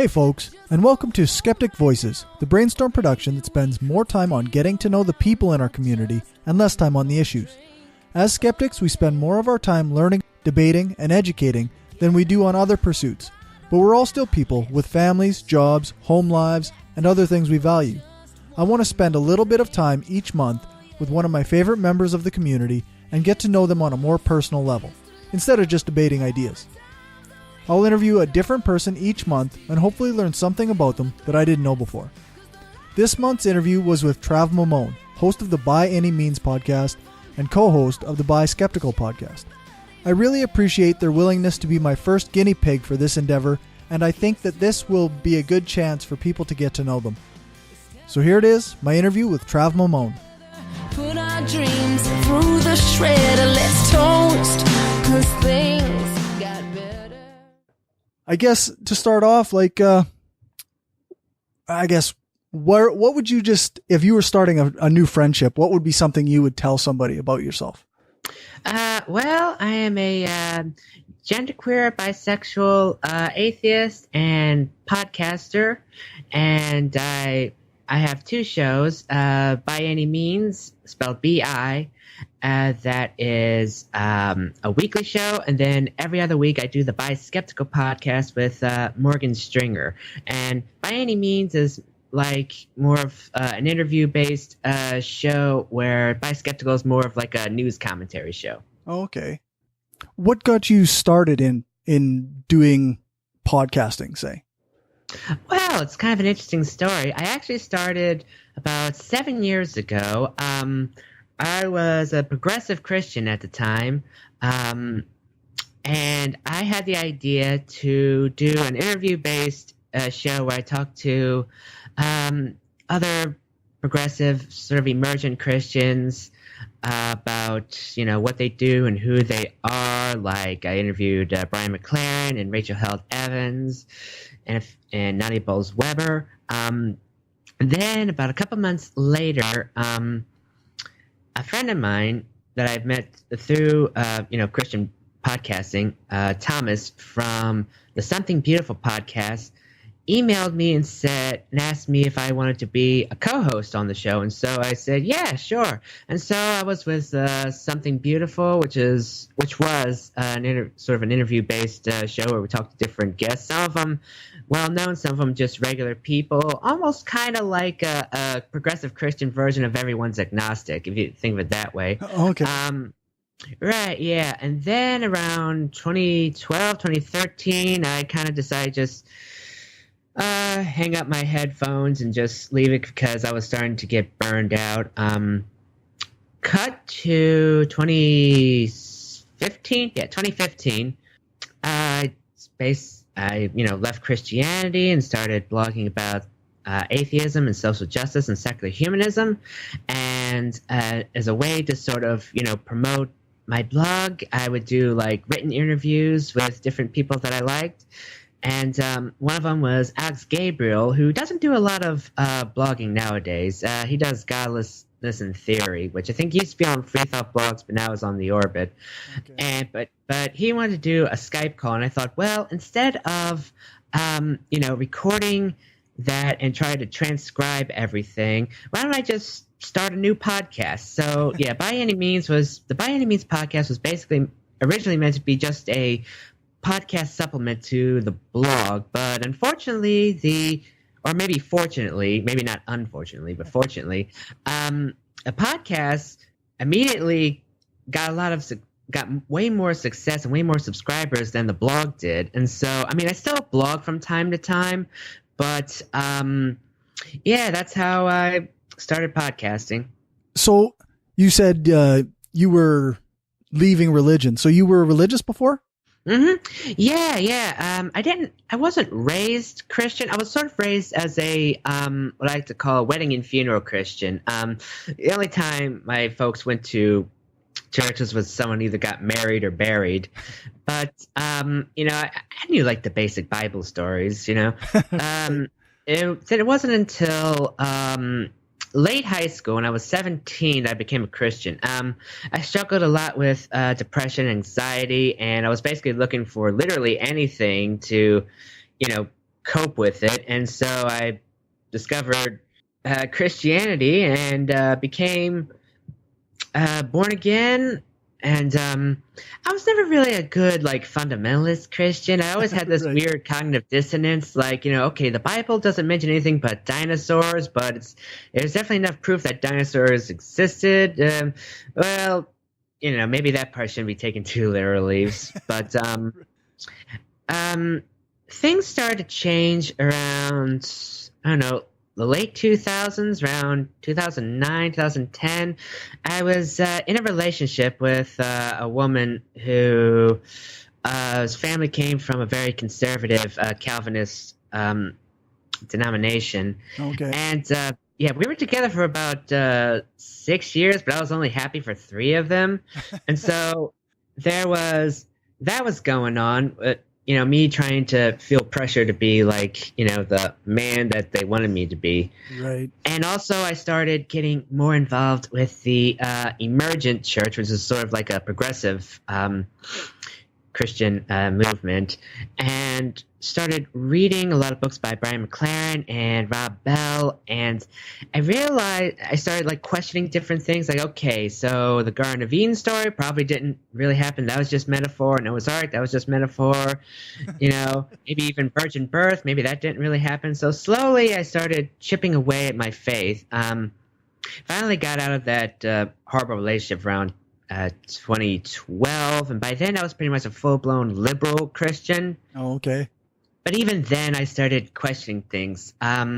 Hey folks, and welcome to Skeptic Voices, the brainstorm production that spends more time on getting to know the people in our community and less time on the issues. As skeptics, we spend more of our time learning, debating, and educating than we do on other pursuits, but we're all still people with families, jobs, home lives, and other things we value. I want to spend a little bit of time each month with one of my favorite members of the community and get to know them on a more personal level, instead of just debating ideas. I'll interview a different person each month and hopefully learn something about them that I didn't know before. This month's interview was with Trav Mamone, host of the By Any Means podcast and co-host of the By Skeptical podcast. I really appreciate their willingness to be my first guinea pig for this endeavor, and I think that this will be a good chance for people to get to know them. So here it is, my interview with Trav Mamone. Put our dreams through the shredder, let's toast, 'cause things got better. I guess to start off, what would you just, if you were starting a new friendship, what would be something you would tell somebody about yourself? Well, I am a genderqueer, bisexual, atheist, and podcaster, and I have two shows, By Any Means, spelled B-I, that is a weekly show, and then every other week I do the By Skeptical podcast with Morgan Stringer. And By Any Means is like more of an interview-based show, where By Skeptical is more of like a news commentary show. Oh, okay. What got you started in doing podcasting, say? Well, it's kind of an interesting story. I actually started about 7 years ago. I was a progressive Christian at the time, and I had the idea to do an interview-based show where I talk to other progressive, sort of emergent Christians about, what they do and who they are. Like, I interviewed Brian McLaren and Rachel Held Evans and Nadia Bowles-Weber. And then about a couple months later, a friend of mine that I've met through, Christian podcasting, Thomas from the Something Beautiful podcast, emailed me and asked me if I wanted to be a co-host on the show. And so I said, yeah, sure. And so I was with Something Beautiful, which was sort of an interview-based show where we talked to different guests. Some of them well-known, some of them just regular people, almost kind of like a progressive Christian version of Everyone's Agnostic, if you think of it that way. Okay. Right, yeah. And then around 2012, 2013, I kind of decided just hang up my headphones and just leave it because I was starting to get burned out. Cut to 2015. Yeah, 2015. I left Christianity and started blogging about atheism and social justice and secular humanism. And as a way to sort of, promote my blog, I would do like written interviews with different people that I liked. And one of them was Alex Gabriel, who doesn't do a lot of blogging nowadays. He does Godlessness in Theory, which I think used to be on Free Thought Blogs, but now is on The Orbit. Okay. And but he wanted to do a Skype call, and I thought, well, instead of recording that and try to transcribe everything, why don't I just start a new podcast? So yeah, the By Any Means podcast was basically originally meant to be just a podcast supplement to the blog, but unfortunately, fortunately, maybe not unfortunately, but fortunately, a podcast immediately got way more success and way more subscribers than the blog did. And so, I still blog from time to time, but that's how I started podcasting. So you said you were leaving religion. So you were religious before? Mm-hmm. Yeah. I wasn't raised Christian. I was sort of raised as a what I like to call a wedding and funeral Christian. The only time my folks went to churches was someone either got married or buried. But I knew like the basic Bible stories. It wasn't until late high school, when I was 17, I became a Christian. I struggled a lot with depression, anxiety, and I was basically looking for literally anything to, cope with it, and so I discovered Christianity and became born again. And I was never really a good like fundamentalist Christian. I always had this Right. weird cognitive dissonance, like, okay, the Bible doesn't mention anything but dinosaurs, but there's definitely enough proof that dinosaurs existed. Well, maybe that part shouldn't be taken too literally, but things started to change around, I don't know, the late 2000s, around 2009, 2010. I was in a relationship with a woman whose family came from a very conservative Calvinist denomination. Okay. And we were together for about 6 years, but I was only happy for 3 of them. And so that was going on. Me trying to feel pressure to be like, the man that they wanted me to be. Right. And also I started getting more involved with the Emergent Church, which is sort of like a progressive Christian movement, and started reading a lot of books by Brian McLaren and Rob Bell, and I realized I started like questioning different things, like, okay, so the Garden of Eden story probably didn't really happen, that was just metaphor. Noah's Ark, that was just metaphor. Maybe even virgin birth, maybe that didn't really happen. So slowly I started chipping away at my faith. Finally got out of that horrible relationship around 2012, and by then I was pretty much a full-blown liberal Christian. Oh, okay. But even then, I started questioning things. As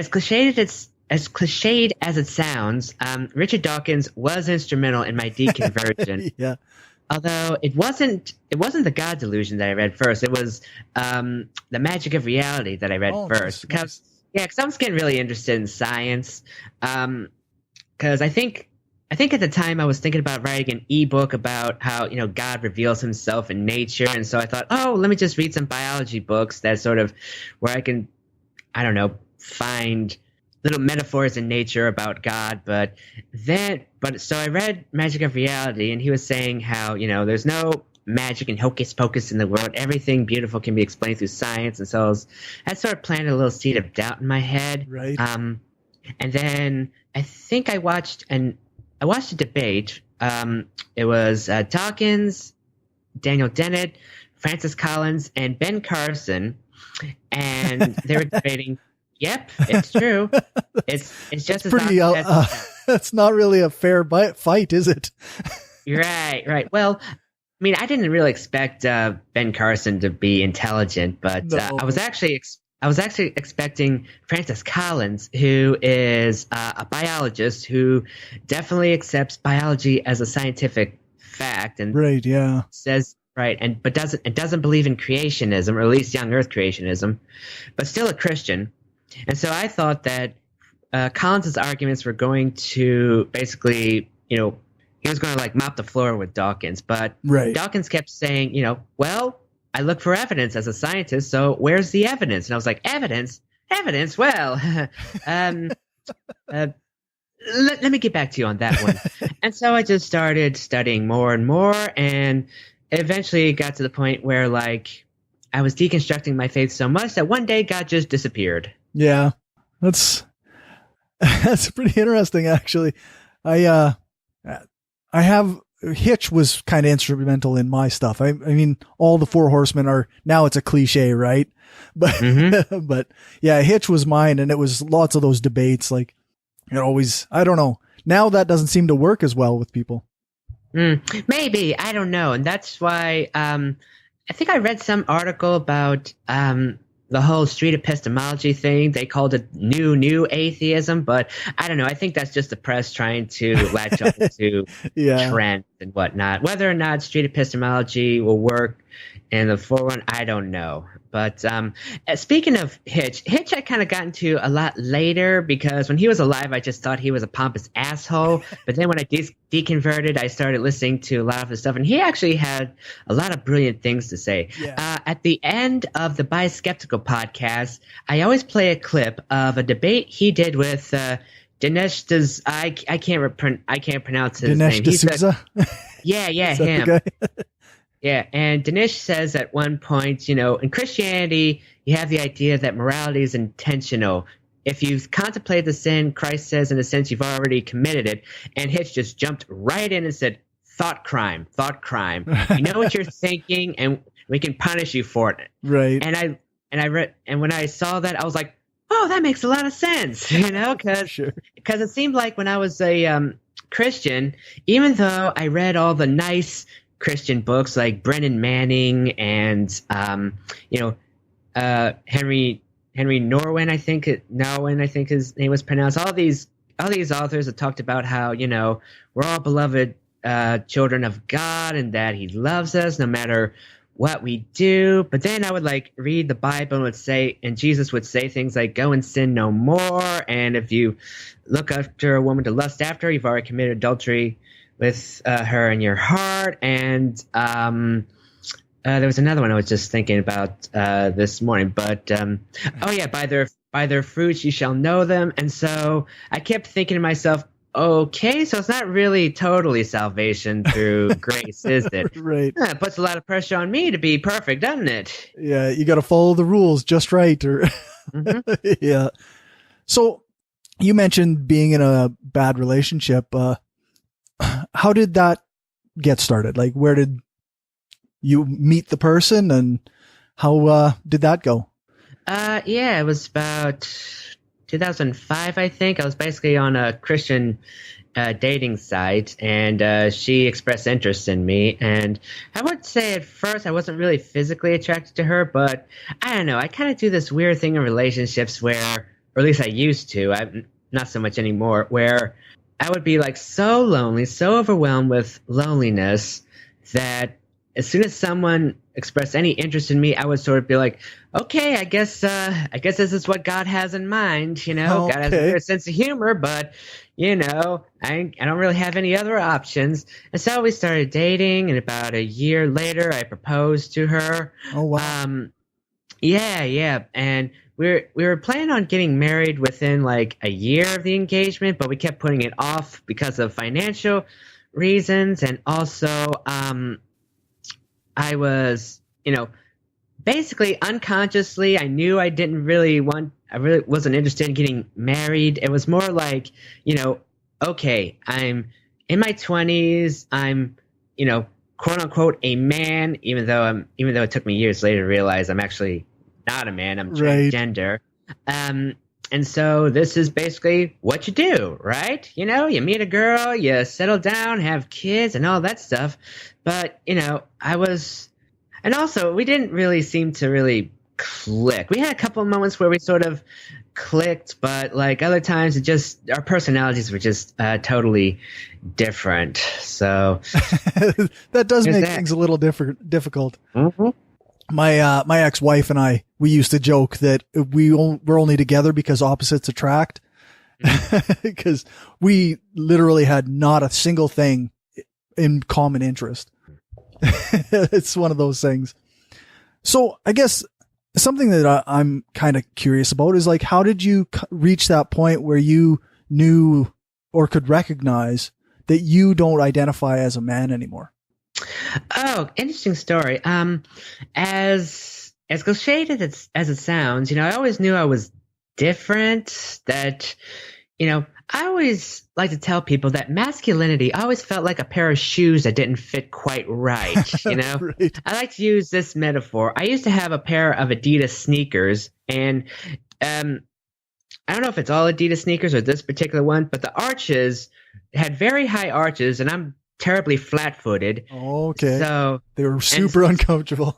cliched as it sounds, Richard Dawkins was instrumental in my deconversion. Yeah. Although it wasn't the God Delusion that I read first. It was The Magic of Reality that I read first. Nice. Because I was getting really interested in science. Because I think at the time I was thinking about writing an ebook about how, God reveals himself in nature. And so I thought, let me just read some biology books that sort of where I can, I don't know, find little metaphors in nature about God. So I read Magic of Reality, and he was saying how, there's no magic and hocus pocus in the world. Everything beautiful can be explained through science. And so that sort of planted a little seed of doubt in my head. Right. And then I think I watched a debate. It was Dawkins, Daniel Dennett, Francis Collins, and Ben Carson, and they were debating. Yep, it's true. It's just pretty. That's not really a fair fight, is it? Right. Well, I mean, I didn't really expect Ben Carson to be intelligent, but No. I was actually expecting Francis Collins, who is a biologist who definitely accepts biology as a scientific fact, and Right. Yeah. says but doesn't believe in creationism, or at least young Earth creationism, but still a Christian. And so I thought that Collins's arguments were going to basically, he was going to like mop the floor with Dawkins, but Right. Dawkins kept saying, well, I look for evidence as a scientist, so where's the evidence? And I was like, evidence? Well, let me get back to you on that one. And so I just started studying more and more, and eventually got to the point where, like, I was deconstructing my faith so much that one day God just disappeared. Yeah. That's pretty interesting, actually. I have Hitch was kind of instrumental in my stuff. I mean, all the Four Horsemen are now, it's a cliche, right? But but yeah, Hitch was mine, and it was lots of those debates. Like, it always, I don't know. Now that doesn't seem to work as well with people. Maybe, I don't know, and that's why I think I read some article about the whole street epistemology thing. They called it new atheism, but I don't know. I think that's just the press trying to latch on to Yeah. trends and whatnot. Whether or not street epistemology will work in the forefront, I don't know. But speaking of Hitch I kind of got into a lot later, because when he was alive, I just thought he was a pompous asshole. But then when I deconverted, I started listening to a lot of his stuff, and he actually had a lot of brilliant things to say. Yeah. At the end of the Bi Skeptical podcast, I always play a clip of a debate he did with Dinesh. I can't pronounce his Dinesh name. D'Souza. Yeah, Is that him. the guy? Yeah, and Dinesh says at one point, in Christianity, you have the idea that morality is intentional. If you contemplate the sin, Christ says, in a sense, you've already committed it. And Hitch just jumped right in and said, thought crime, thought crime. You know what you're thinking, and we can punish you for it. Right. And when I saw that, I was like, oh, that makes a lot of sense, because Sure. it seemed like when I was a Christian, even though I read all the nice Christian books like Brennan Manning and Henry Norwin, I think his name was pronounced. All these authors have talked about how we're all beloved children of God and that He loves us no matter what we do. But then I would read the Bible and Jesus would say things like, "Go and sin no more," and if you look after a woman to lust after her, you've already committed adultery with her in your heart. And there was another one I was just thinking about this morning, but by their fruits you shall know them. And so I kept thinking to myself, okay, so it's not really totally salvation through grace, is it? Right. It puts a lot of pressure on me to be perfect, doesn't it? Yeah, you got to follow the rules just right. Or Mm-hmm. Yeah. So you mentioned being in a bad relationship. How did that get started? Like, where did you meet the person, and how did that go? It was about 2005, I think. I was basically on a Christian dating site, and she expressed interest in me. And I would say at first I wasn't really physically attracted to her, but I don't know. I kind of do this weird thing in relationships where, or at least I used to, I'm not so much anymore, where I would be so lonely, so overwhelmed with loneliness that as soon as someone expressed any interest in me, I would sort of be like, okay, I guess this is what God has in mind. Okay. God has a weird sense of humor, but I don't really have any other options. And so we started dating, and about a year later, I proposed to her. Oh, wow. Yeah. And we were planning on getting married within a year of the engagement, but we kept putting it off because of financial reasons. And also, I was, basically unconsciously, I knew I really wasn't interested in getting married. It was more like, okay, I'm in my 20s. I'm, quote unquote, a man, even though it took me years later to realize I'm actually not a man. I'm transgender. Right. And so this is basically what you do, right? You meet a girl, you settle down, have kids and all that stuff. But, and also we didn't really seem to really click. We had a couple of moments where we sort of clicked, but other times our personalities were just totally different. So that does make things a little difficult. Mm-hmm. My ex-wife and I, we used to joke that we're only together because opposites attract, because we literally had not a single thing in common interest. It's one of those things. So I guess something that I'm kind of curious about is how did you reach that point where you knew or could recognize that you don't identify as a man anymore? Oh, interesting story. As cliched as it sounds, I always knew I was different. That, I always like to tell people that masculinity always felt like a pair of shoes that didn't fit quite right. Right. I like to use this metaphor. I used to have a pair of Adidas sneakers, and I don't know if it's all Adidas sneakers or this particular one, but the arches had very high arches, and I'm terribly flat-footed. Okay. So they were super uncomfortable.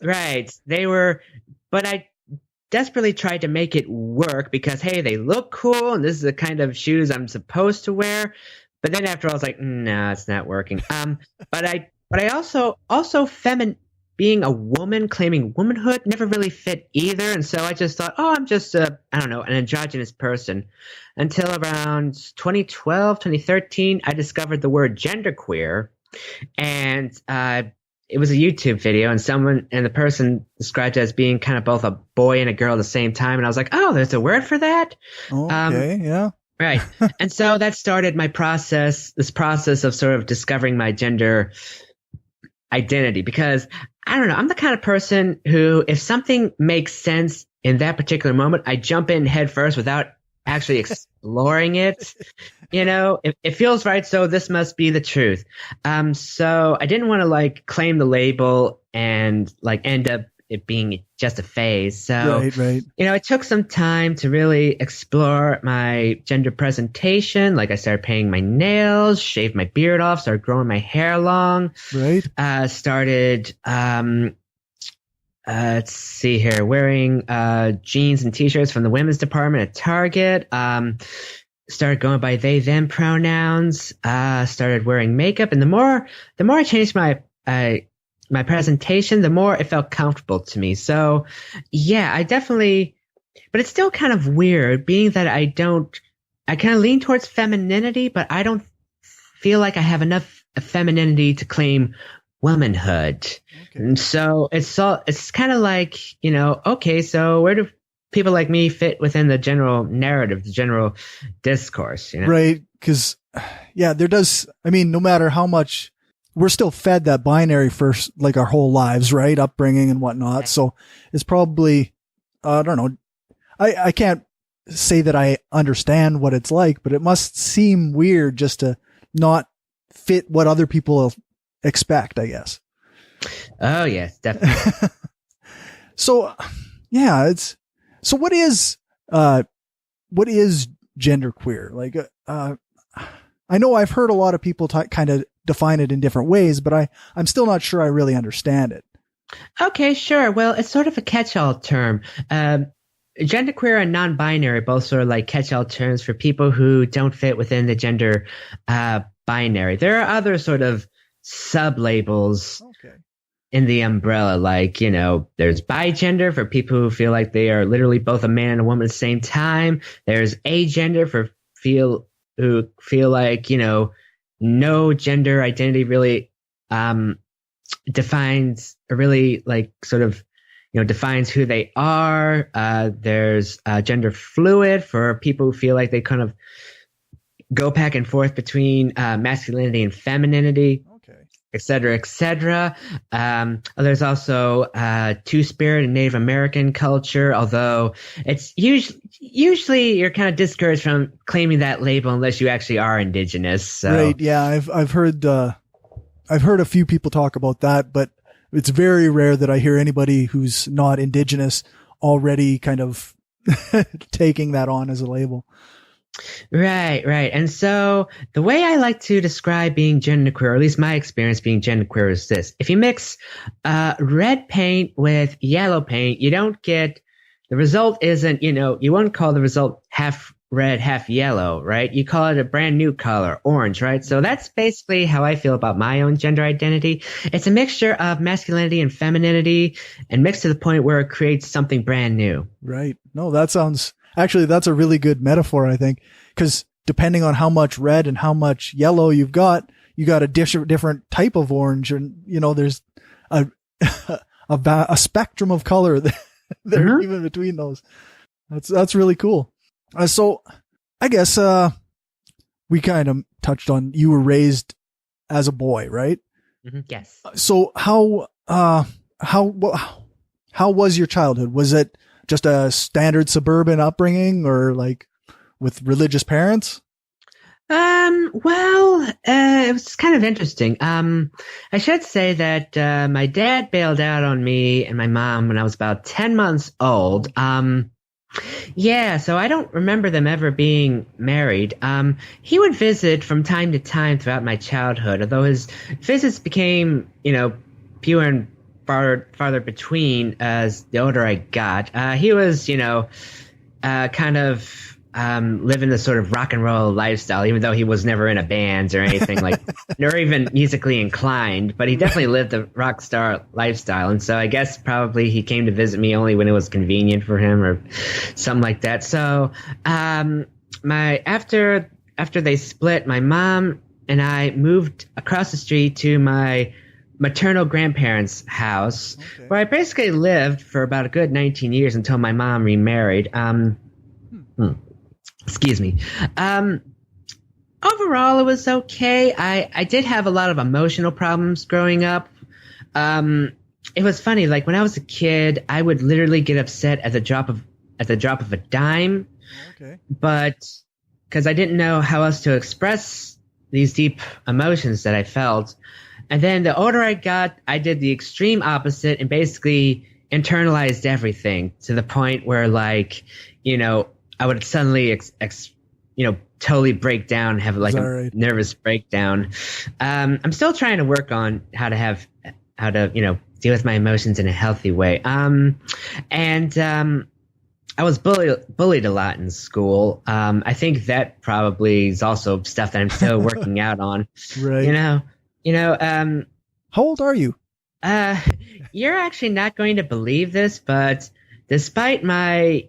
Right. They were, but I desperately tried to make it work because, hey, they look cool and this is the kind of shoes I'm supposed to wear. But then after all, I was like, no, it's not working. But I also being a woman, claiming womanhood never really fit either. And so I just thought, oh, I'm just an androgynous person. Until around 2012, 2013, I discovered the word genderqueer. And it was a YouTube video, and the person described it as being kind of both a boy and a girl at the same time. And I was like, oh, there's a word for that? Okay, yeah. Right. And so that started this process of sort of discovering my gender identity because I don't know. I'm the kind of person who, if something makes sense in that particular moment, I jump in head first without actually exploring it. It feels right, so this must be the truth. So I didn't want to like claim the label and like end up it being just a phase. So, Right. it took some time to really explore my gender presentation. Like I started painting my nails, shaved my beard off, started growing my hair long. Right. Started, let's see here, wearing jeans and t-shirts from the women's department at Target. Started going by they, them pronouns, started wearing makeup. And the more I changed my presentation, the more it felt comfortable to me. So yeah, but it's still kind of weird being that I kind of lean towards femininity, but I don't feel like I have enough femininity to claim womanhood. Okay. And so it's kind of like, okay, so where do people like me fit within the general narrative, the general discourse, Right. Cause yeah, no matter how much we're still fed that binary first, like our whole lives, right? Upbringing and whatnot. Right. So it's probably, I don't know. I can't say that I understand what it's like, but it must seem weird just to not fit what other people expect, I guess. Oh yes, definitely. So yeah, so what is genderqueer? Like, I know I've heard a lot of people kind of define it in different ways, but I'm still not sure I really understand it. Okay, sure. Well, it's sort of a catch-all term. Genderqueer and non-binary both sort of like catch-all terms for people who don't fit within the gender binary. There are other sort of sub-labels in the umbrella, like, there's bigender for people who feel like they are literally both a man and a woman at the same time. There's agender for who feel like, no gender identity really defines or really like sort of, defines who they are. There's gender fluid for people who feel like they kind of go back and forth between masculinity and femininity, et cetera, et cetera. There's also Two-Spirit and Native American culture, although it's usually you're kind of discouraged from claiming that label unless you actually are indigenous. So. Right, yeah, I've heard a few people talk about that, but it's very rare that I hear anybody who's not indigenous already kind of taking that on as a label. Right. And so the way I like to describe being genderqueer, or at least my experience being genderqueer, is this. If you mix red paint with yellow paint, you don't get, the result isn't, you wouldn't call the result half red, half yellow, right? You call it a brand new color, orange, right? So that's basically how I feel about my own gender identity. It's a mixture of masculinity and femininity, and mixed to the point where it creates something brand new. Right. No, that's a really good metaphor, I think, because depending on how much red and how much yellow you got a different type of orange, and there's a spectrum of color there even between those. That's really cool. So I guess we kind of touched on, you were raised as a boy, right? Mm-hmm. Yes. So how was your childhood? Was it just a standard suburban upbringing, or like with religious parents? Well, it was kind of interesting. I should say that my dad bailed out on me and my mom when I was about 10 months old. Yeah, so I don't remember them ever being married. He would visit from time to time throughout my childhood, although his visits became, fewer and farther between as the older I got. He was, kind of living the sort of rock and roll lifestyle, even though he was never in a band or anything like, nor even musically inclined, but he definitely lived a rock star lifestyle. And so I guess probably he came to visit me only when it was convenient for him or something like that. So, after they split, my mom and I moved across the street to my maternal grandparents' house, where I basically lived for about a good 19 years until my mom remarried. Excuse me. Overall, it was okay. I did have a lot of emotional problems growing up. it was funny. Like when I was a kid, I would literally get upset at the drop of a dime. Okay. But because I didn't know how else to express these deep emotions that I felt. And then the older I got, I did the extreme opposite and basically internalized everything to the point where, like, I would suddenly, totally break down, have like a nervous breakdown. I'm still trying to work on how to deal with my emotions in a healthy way. I was bullied a lot in school. I think that probably is also stuff that I'm still working out on. Right. How old are you? You're actually not going to believe this, but despite my,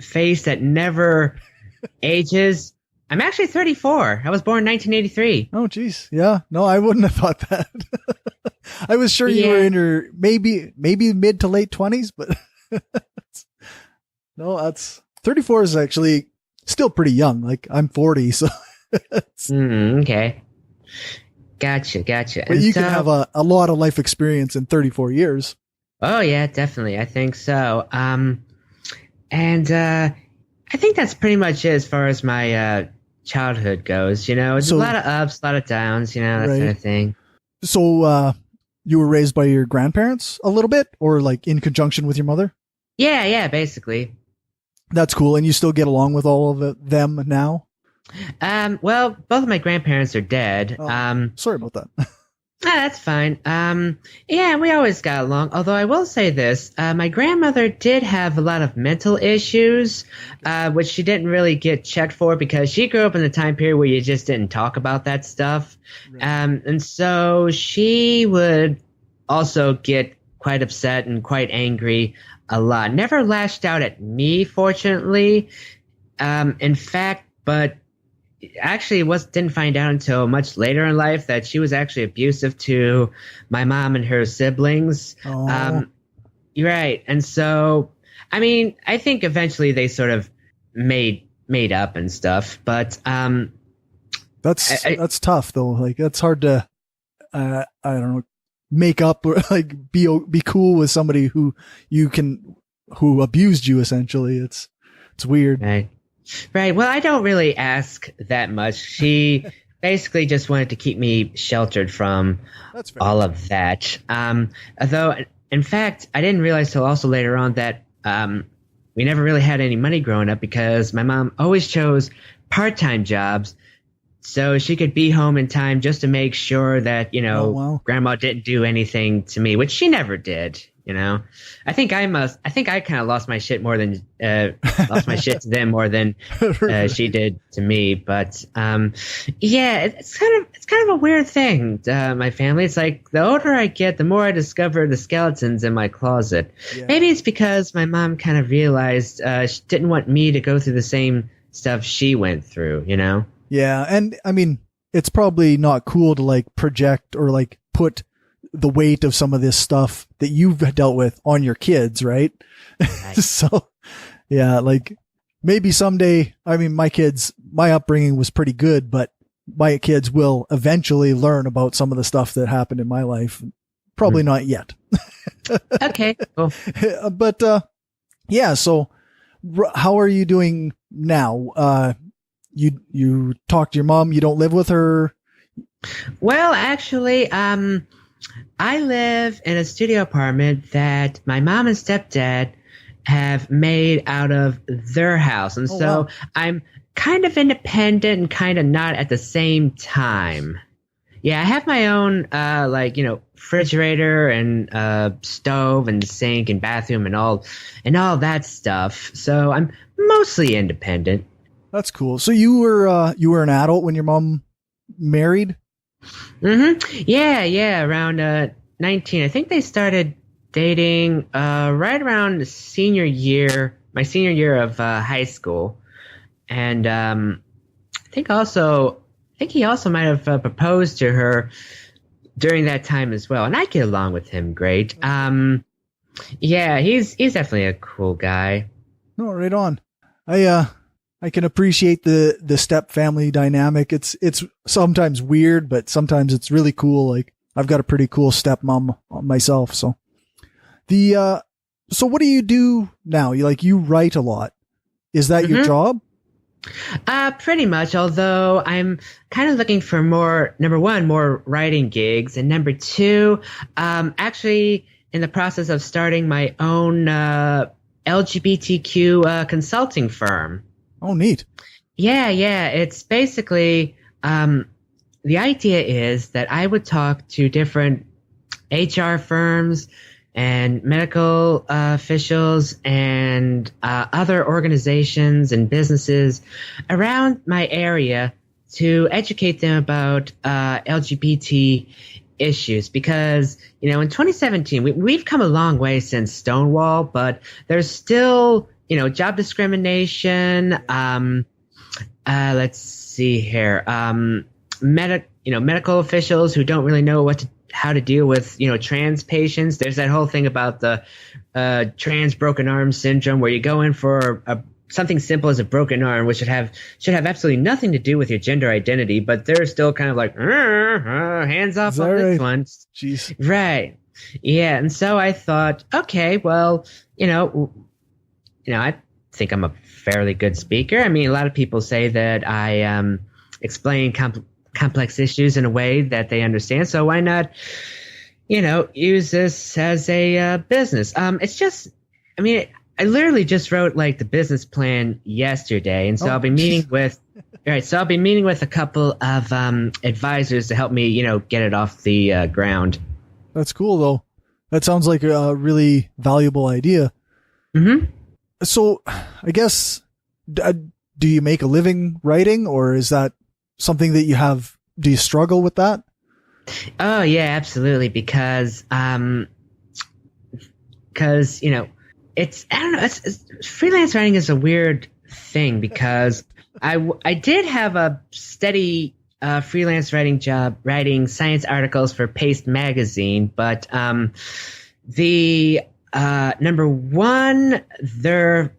face that never ages, I'm actually 34. I was born in 1983. Oh, geez. Yeah. No, I wouldn't have thought that. I was sure you were in your maybe mid to late 20s, but no, that's 34 is actually still pretty young. Like I'm 40, so okay. Gotcha. But you can have a lot of life experience in 34 years. Oh yeah, definitely. I think so. I think that's pretty much it as far as my childhood goes. It's a lot of ups, a lot of downs. That kind of thing. So you were raised by your grandparents a little bit, or like in conjunction with your mother? Yeah, basically. That's cool. And you still get along with all of them now? Well, both of my grandparents are dead. Oh, sorry about that. That's fine. Yeah, we always got along. Although I will say this, my grandmother did have a lot of mental issues, which she didn't really get checked for because she grew up in the time period where you just didn't talk about that stuff. Right. And so she would also get quite upset and quite angry a lot. Never lashed out at me, fortunately. In fact, but actually didn't find out until much later in life that she was actually abusive to my mom and her siblings. Oh. You're right. And so, I mean, I think eventually they sort of made up and stuff, but that's tough though. Like that's hard to I don't know, make up or like be cool with somebody who abused you essentially. It's weird. Right. Well, I don't really ask that much. She basically just wanted to keep me sheltered from all of that. Although, in fact, I didn't realize till also later on that we never really had any money growing up because my mom always chose part-time jobs so she could be home in time just to make sure that, Grandma didn't do anything to me, which she never did. I think I kind of lost my shit more than lost my shit to them more than she did to me. But yeah, it's kind of a weird thing. My family. It's like the older I get, the more I discover the skeletons in my closet. Yeah. Maybe it's because my mom kind of realized she didn't want me to go through the same stuff she went through. Yeah, and I mean, it's probably not cool to like project or like put the weight of some of this stuff that you've dealt with on your kids, right? So yeah, like maybe someday, I mean, my upbringing was pretty good, but my kids will eventually learn about some of the stuff that happened in my life. Probably not yet. Okay, cool. But, yeah, so how are you doing now? You talk to your mom, you don't live with her? Well, actually, I live in a studio apartment that my mom and stepdad have made out of their house. And so I'm kind of independent and kind of not at the same time. Yeah, I have my own, refrigerator and stove and sink and bathroom and all that stuff. So I'm mostly independent. That's cool. So you were an adult when your mom married? Mm-hmm. Yeah. Around 19. I think they started dating right around my senior year of high school, and I think he also might have proposed to her during that time as well. And I get along with him great. Yeah, he's definitely a cool guy. No, right on. I can appreciate the step family dynamic. It's sometimes weird, but sometimes it's really cool. Like I've got a pretty cool stepmom myself. So so what do you do now? You write a lot. Is that your job? Pretty much, although I'm kind of looking for number one, more writing gigs, and number two, actually in the process of starting my own LGBTQ consulting firm. Oh, neat. Yeah. It's basically, the idea is that I would talk to different HR firms and medical officials and other organizations and businesses around my area to educate them about LGBT issues, because in 2017 we've come a long way since Stonewall, but there's still job discrimination. Let's see here, medical officials who don't really know how to deal with trans patients. There's that whole thing about the trans broken arm syndrome, where you go in for something simple as a broken arm, which should have absolutely nothing to do with your gender identity, but they're still kind of like hands off on this one. Jeez. Right. Yeah. And so I thought, okay, well, I think I'm a fairly good speaker. I mean, a lot of people say that I explain complex issues in a way that they understand. So why not, use this as a business? It's just, I literally just wrote the business plan yesterday, and so I'll be meeting with, I'll be meeting with a couple of advisors to help me, get it off the ground. That's cool, though. That sounds like a really valuable idea. Mm-hmm. So, I guess, do you make a living writing, or is that something that you have? Do you struggle with that? Oh yeah, absolutely. Because it's, I don't know, it's freelance writing is a weird thing, because I did have a steady freelance writing job writing science articles for Paste magazine, but the number one, their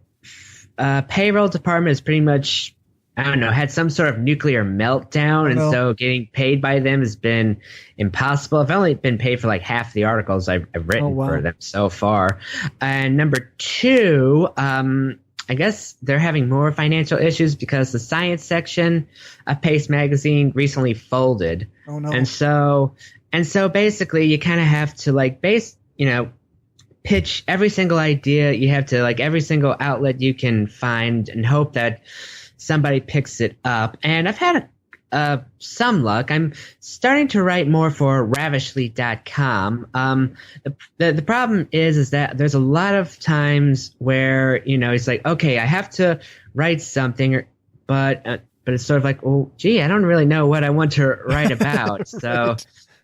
payroll department is pretty much, I don't know, had some sort of nuclear meltdown, and so getting paid by them has been impossible. I've only been paid for half the articles I've written for them so far. And number two, I guess they're having more financial issues because the science section of Paste magazine recently folded. Oh no! And so basically, you kind of have to pitch every single idea. You have to every single outlet you can find and hope that somebody picks it up. And I've had some luck. I'm starting to write more for ravishly.com. The problem is that there's a lot of times where, it's okay, I have to write something, but it's sort of oh, gee, I don't really know what I want to write about. Right. So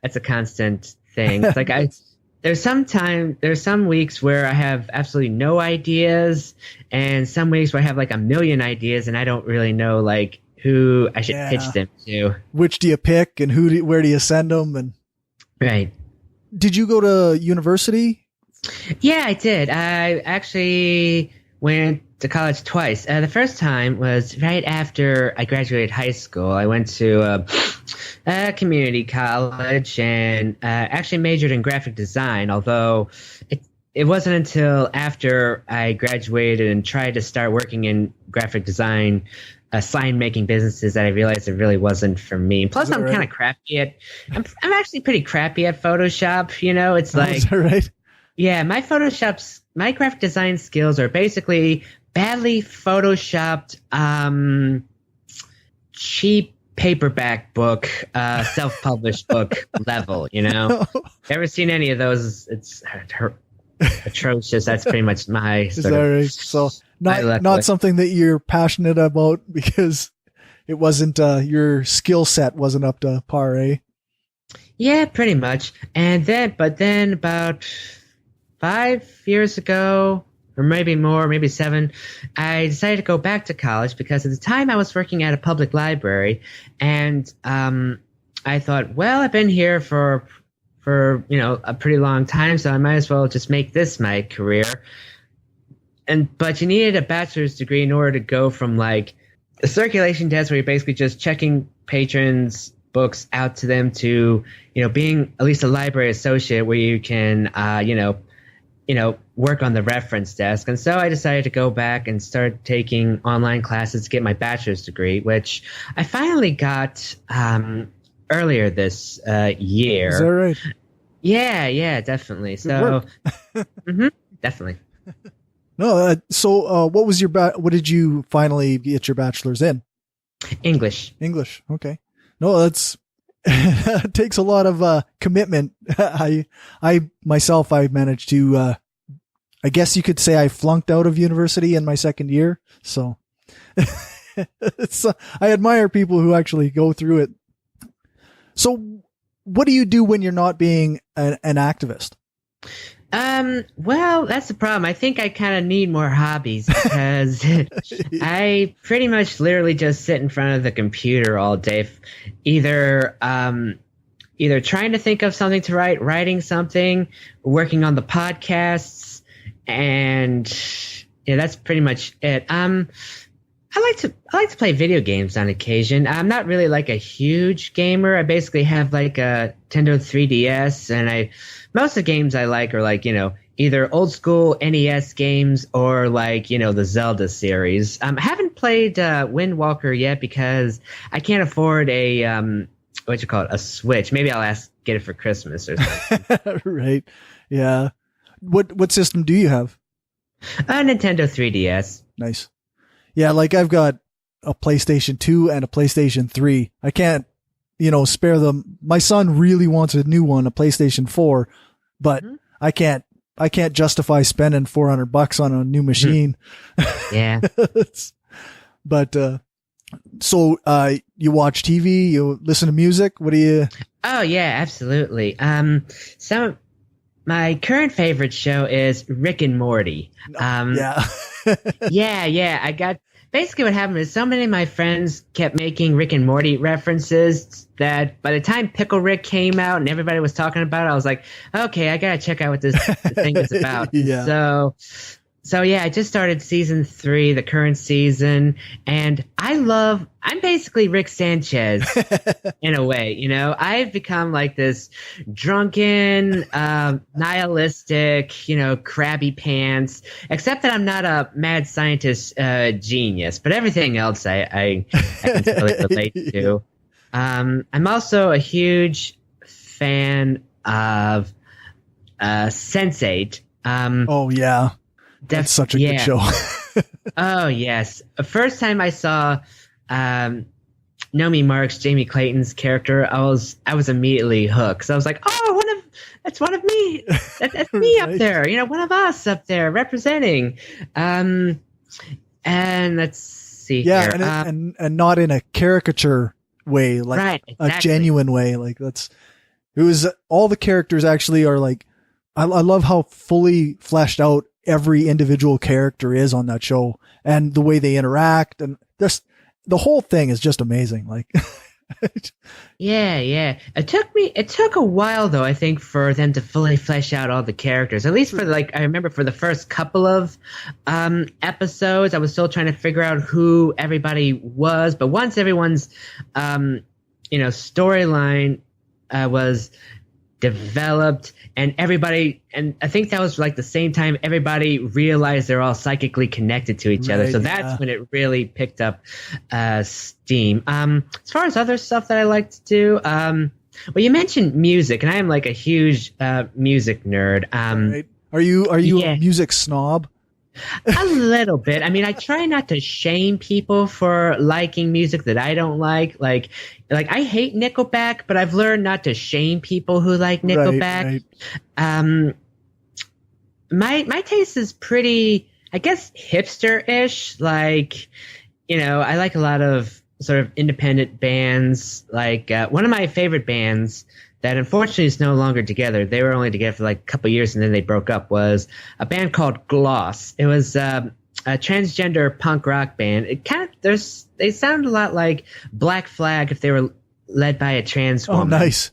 that's a constant thing. It's there's some weeks where I have absolutely no ideas, and some weeks where I have a million ideas and I don't really know who I should pitch them to. Which do you pick, and where do you send them? And right. Did you go to university? Yeah, I did. I actually went to college twice. The first time was right after I graduated high school. I went to a community college and actually majored in graphic design, although it wasn't until after I graduated and tried to start working in graphic design, sign-making businesses, that I realized it really wasn't for me. Plus, I'm kind of crappy at I'm actually pretty crappy at Photoshop, It's is that right? Yeah, my graphic design skills are basically badly photoshopped, cheap paperback book, self-published book level, Ever seen any of those? It's atrocious. That's pretty much my Is that right? So not something that you're passionate about because it wasn't your skill set wasn't up to par, eh? Yeah, pretty much. But then about 5 years ago, or maybe more, maybe 7, I decided to go back to college because at the time I was working at a public library, and I thought, well, I've been here for a pretty long time, so I might as well just make this my career. But you needed a bachelor's degree in order to go from a circulation desk where you're basically just checking patrons' books out to them to, being at least a library associate where you can, work on the reference desk. And so I decided to go back and start taking online classes to get my bachelor's degree, which I finally got earlier this year. Is that right? Yeah, definitely. So, definitely. No, so what was your what did you finally get your bachelor's in? English. Okay. No, that's it takes a lot of commitment. I myself managed to I guess you could say I flunked out of university in my second year. So I admire people who actually go through it. So what do you do when you're not being an activist? Well, that's the problem. I think I kind of need more hobbies because I pretty much literally just sit in front of the computer all day, either trying to think of something to write, writing something, working on the podcasts, and that's pretty much it. I like to play video games on occasion. I'm not really like a huge gamer. I basically have like a Nintendo 3DS, and most of the games I like are like, either old school NES games or like, the Zelda series. I haven't played Wind Walker yet because I can't afford a a Switch. Maybe I'll get it for Christmas or something. Right. Yeah. What system do you have? A Nintendo 3DS. Nice. Yeah, like I've got a PlayStation 2 and a PlayStation 3. I can't, spare them. My son really wants a new one, a PlayStation 4, but I can't justify spending $400 on a new machine. Yeah. But so you watch TV, you listen to music. What do you? Oh yeah, absolutely. My current favorite show is Rick and Morty. Yeah. yeah. I got basically what happened is so many of my friends kept making Rick and Morty references that by the time Pickle Rick came out and everybody was talking about it, I was like, okay, I gotta check out what this thing is about. Yeah. So yeah, I just started season 3, the current season, and I'm basically Rick Sanchez in a way, I've become like this drunken, nihilistic, crabby pants, except that I'm not a mad scientist genius, but everything else I can totally relate to. I'm also a huge fan of Sense8. Oh yeah. That's such a good show. Oh yes. The first time I saw Nomi Marks, Jamie Clayton's character, I was immediately hooked. So I was like, oh, that's one of me. That's me up there. One of us up there representing. And let's see here. And not in a caricature way, like right, exactly. A genuine way. Like all the characters actually are like, I love how fully fleshed out every individual character is on that show and the way they interact, and the whole thing is just amazing. Like, yeah. It took a while though, I think, for them to fully flesh out all the characters. At least I remember for the first couple of episodes, I was still trying to figure out who everybody was. But once everyone's storyline was developed and I think that was like the same time everybody realized they're all psychically connected to each other. So that's when it really picked up steam. As far as other stuff that I like to do, well, you mentioned music, and I am like a huge music nerd. Right. Are you a music snob? A little bit. I mean, I try not to shame people for liking music that I don't like. Like I hate Nickelback, but I've learned not to shame people who like Nickelback. Right. My taste is pretty, I guess, hipster-ish. Like, I like a lot of sort of independent bands. Like one of my favorite bands that unfortunately is no longer together. They were only together for like a couple of years and then they broke up, was a band called Gloss. It was a transgender punk rock band. They sound a lot like Black Flag if they were led by a trans woman. Oh, nice.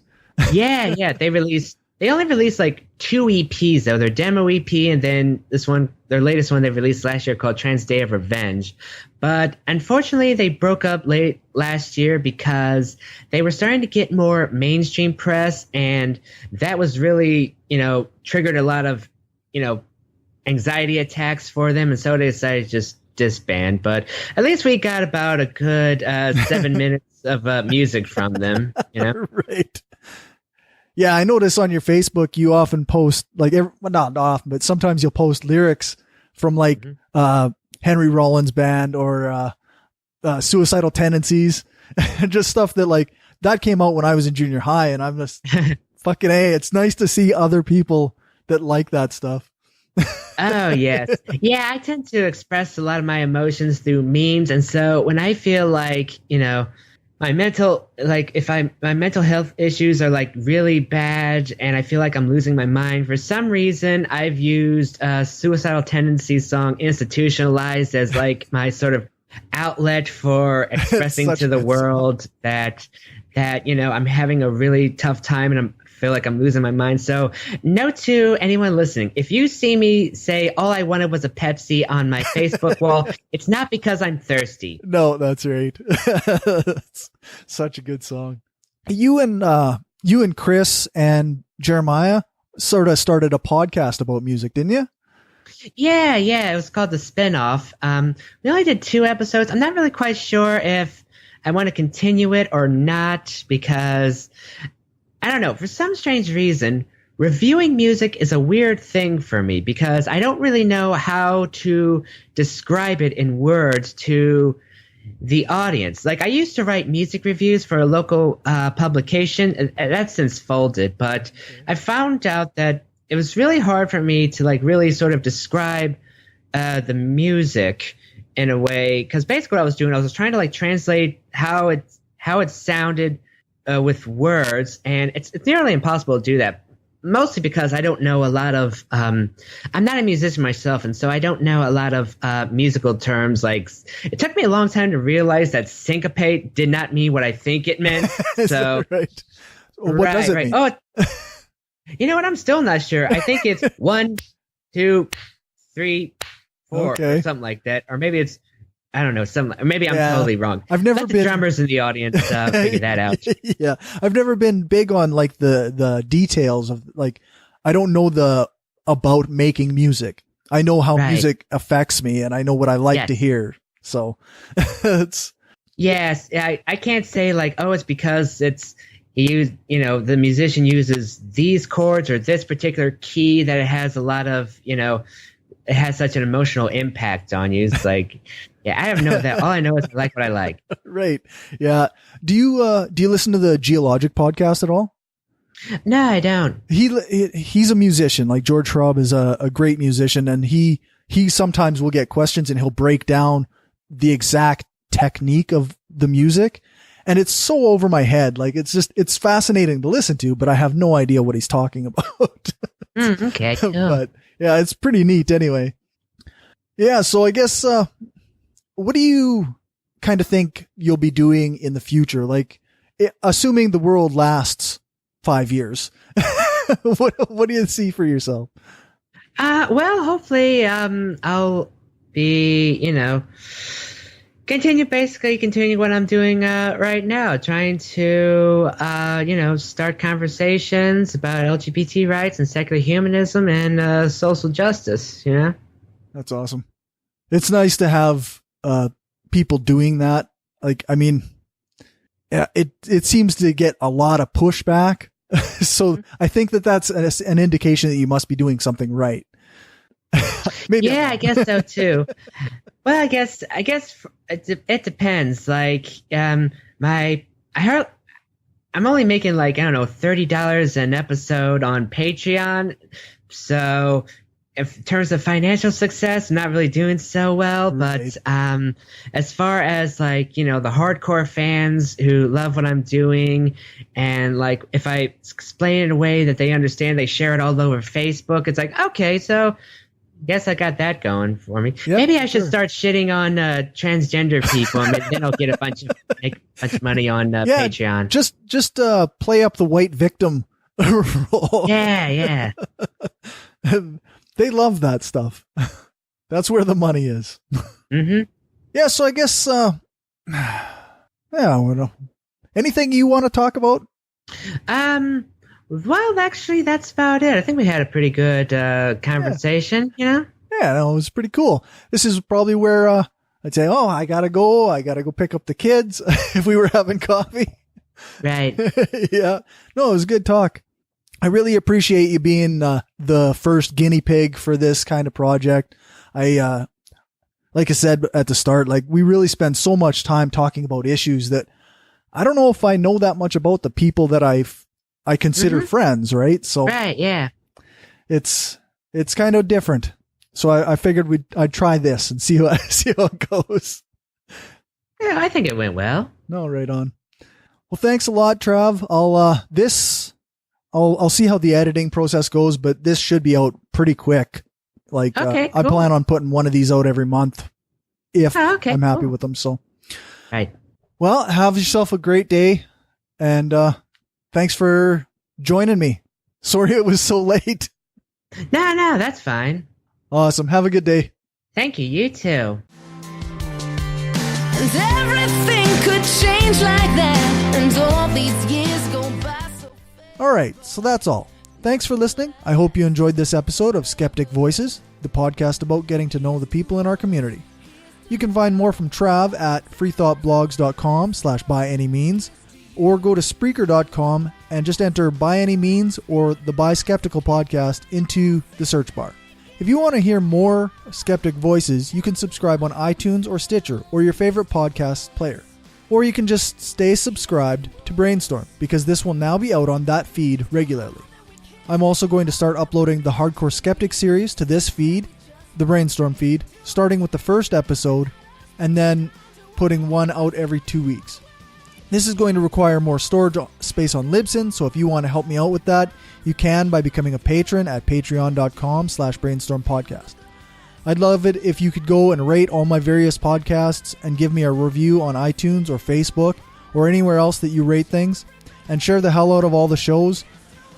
Yeah. They released They only released like 2 EPs though. Their demo EP and then this one, their latest one they released last year called Trans Day of Revenge. But unfortunately, they broke up late last year because they were starting to get more mainstream press, and that was really, triggered a lot of, anxiety attacks for them, and so they decided to just disband. But at least we got about a good 7 minutes of music from them. Right. Yeah, I notice on your Facebook you often post not often, but sometimes you'll post lyrics from like Henry Rollins Band or Suicidal Tendencies, just stuff that like that came out when I was in junior high, and I'm just fucking A. It's nice to see other people that like that stuff. Oh, yes. Yeah, I tend to express a lot of my emotions through memes. And so when I feel like, my mental health issues are like really bad and I feel like I'm losing my mind, for some reason, I've used Suicidal Tendencies song Institutionalized as like my sort of outlet for expressing to the world that, I'm having a really tough time and feel like I'm losing my mind. So note to anyone listening, if you see me say all I wanted was a Pepsi on my Facebook wall, it's not because I'm thirsty. No, that's right. That's such a good song. You and Chris and Jeremiah sort of started a podcast about music, didn't you? Yeah. It was called The Spinoff. We only did 2 episodes. I'm not really quite sure if I want to continue it or not, because I don't know, for some strange reason, reviewing music is a weird thing for me because I don't really know how to describe it in words to the audience. Like, I used to write music reviews for a local publication, and that's since folded, but I found out that it was really hard for me to like really sort of describe the music in a way, because basically what I was doing, I was trying to like translate how it sounded with words, and it's nearly impossible to do that, mostly because I don't know a lot of I'm not a musician myself, and so I don't know a lot of musical terms. Like, it took me a long time to realize that syncopate did not mean what I think it meant. So right. What does it mean? Oh, you know what, I'm still not sure. I think it's 1, 2, 3, 4 or something like that, or maybe it's, I don't know, maybe I'm totally wrong. I've never Let been the drummers in the audience figure that out. Yeah, I've never been big on like the details of, like, I don't know about making music. I know how music affects me, and I know what I like to hear. So it's I can't say like, oh, it's because the musician uses these chords or this particular key that it has a lot of, it has such an emotional impact on you. It's like, yeah, I don't know that. All I know is I like what I like. Right. Yeah. Do you listen to the Geologic podcast at all? No, I don't. He's a musician. Like, George Schraub is a great musician, and he sometimes will get questions and he'll break down the exact technique of the music. And it's so over my head. Like, it's fascinating to listen to, but I have no idea what he's talking about. Okay. Cool. But yeah, it's pretty neat anyway. Yeah. So I guess, what do you kind of think you'll be doing in the future? Like, assuming the world lasts 5 years, what do you see for yourself? Well, hopefully, I'll be, continue what I'm doing right now, trying to, start conversations about LGBT rights and secular humanism and social justice, That's awesome. It's nice to have people doing that. Like, I mean, yeah, it seems to get a lot of pushback. So I think that's an indication that you must be doing something right. Maybe. Yeah, I guess so too. Well, I guess it depends. Like, I heard I'm only making like, I don't know, $30 an episode on Patreon. So in terms of financial success, I'm not really doing so well. Right. But as far as like, the hardcore fans who love what I'm doing, and like if I explain it in a way that they understand, they share it all over Facebook. It's like, okay, so guess I got that going for me. Yep, maybe I should start shitting on transgender people, and then I'll get make a bunch of money on Patreon. Just play up the white victim roll. Yeah. They love that stuff. That's where the money is. Mm-hmm. Yeah, so I guess, anything you want to talk about? Well, actually, that's about it. I think we had a pretty good conversation, Yeah, no, it was pretty cool. This is probably where I'd say, oh, I gotta go pick up the kids if we were having coffee. Right. Yeah. No, it was a good talk. I really appreciate you being the first guinea pig for this kind of project. Like I said at the start, like we really spend so much time talking about issues that I don't know if I know that much about the people that I consider friends, right? So right, yeah. It's kind of different. So I figured I'd try this and see how it goes. Yeah, I think it went well. No, right on. Well, thanks a lot, Trav. I'll see how the editing process goes, but this should be out pretty quick. Like, okay, I cool. plan on putting one of these out every month if I'm happy cool. with them. So, Right. well, have yourself a great day, and thanks for joining me. Sorry it was so late. No, that's fine. Awesome. Have a good day. Thank you. You too. And everything could change like that, and all these years go by so fast. All right, so that's all. Thanks for listening. I hope you enjoyed this episode of Skeptic Voices, the podcast about getting to know the people in our community. You can find more from Trav at freethoughtblogs.com/byanymeans, or go to Spreaker.com and just enter By Any Means or the By Skeptical podcast into the search bar. If you want to hear more Skeptic Voices, you can subscribe on iTunes or Stitcher or your favorite podcast player. Or you can just stay subscribed to Brainstorm, because this will now be out on that feed regularly. I'm also going to start uploading the Hardcore Skeptic series to this feed, the Brainstorm feed, starting with the first episode, and then putting one out every 2 weeks. This is going to require more storage space on Libsyn, so if you want to help me out with that, you can by becoming a patron at patreon.com/brainstormpodcast. I'd love it if you could go and rate all my various podcasts and give me a review on iTunes or Facebook or anywhere else that you rate things, and share the hell out of all the shows.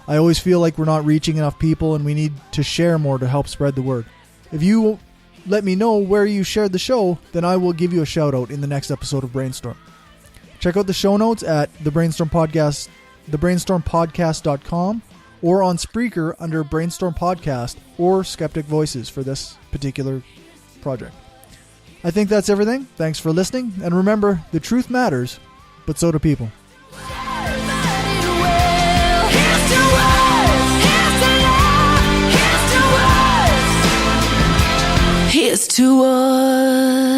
I always feel like we're not reaching enough people and we need to share more to help spread the word. If you let me know where you shared the show, then I will give you a shout out in the next episode of Brainstorm. Check out the show notes at thebrainstormpodcast.com or on Spreaker under Brainstorm Podcast or Skeptic Voices for this particular project. I think that's everything. Thanks for listening, and remember, the truth matters, but so do people. Here's to us.